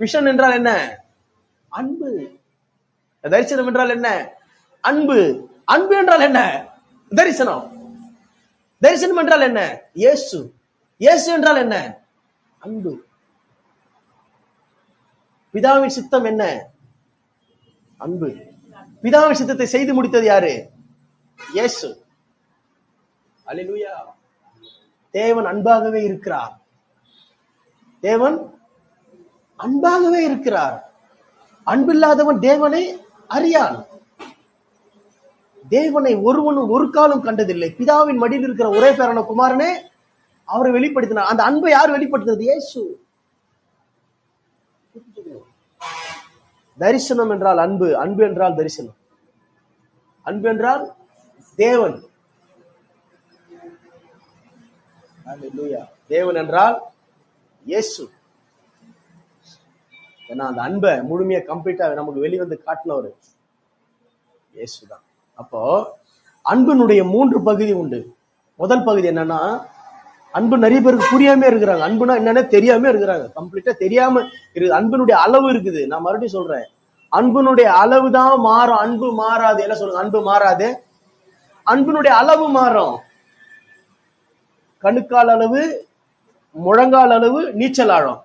Vision என்றால் என்ன? அன்பு. தரிசனம் என்றால் என்ன? அன்பு. அன்பு என்றால் என்ன? தரிசனம். தரிசனம் என்றால் என்ன? இயேசு. இயேசு என்றால் என்ன? அன்பு. பிதாவின் சித்தம் என்ன? அன்பு. பிதாவின் சித்தத்தை செய்து முடித்தது யாரு? இயேசு. அல்லேலூயா. தேவன் அன்பாகவே இருக்கிறார். தேவன் அன்பாகவே இருக்கிறார். அன்பில்லாதவன் தேவனை அறியான். தேவனை ஒருவனும் ஒரு காலம் கண்டதில்லை. பிதாவின் மடியில் இருக்கிற ஒரே பேரான குமாரனே அவரை வெளிப்படுத்தினார். அந்த அன்பை யார் வெளிப்படுத்தினது? இயேசு. தரிசனம் என்றால் அன்பு, அன்பு என்றால் தரிசனம். அன்பு என்றால் தேவன். தேவன் என்றால் இயேசு. ஏன்னா அந்த அன்பை முழுமையா கம்ப்ளீட்டா நமக்கு வெளிவந்து காட்டினவர் இயேசுதான். அப்போ அன்பினுடைய 3 பகுதி உண்டு. முதல் பகுதி என்னன்னா, அன்பு நிறைய பேருக்கு புரியாம இருக்கிறாங்க. அன்புனா என்னன்னு தெரியாம இருக்கிறாங்க. கம்ப்ளீட்டா தெரியாம இருக்கு. அன்பினுடைய அளவு இருக்குது. நான் மறுபடியும் சொல்றேன், அன்பினுடைய அளவு தான் மாறும். அன்பு மாறாது. என்ன சொல்லுங்க? அன்பு மாறாது. அன்பினுடைய அளவு மாறும். கணுக்கால் அளவு, முழங்கால் அளவு, நீச்சல் ஆழம்.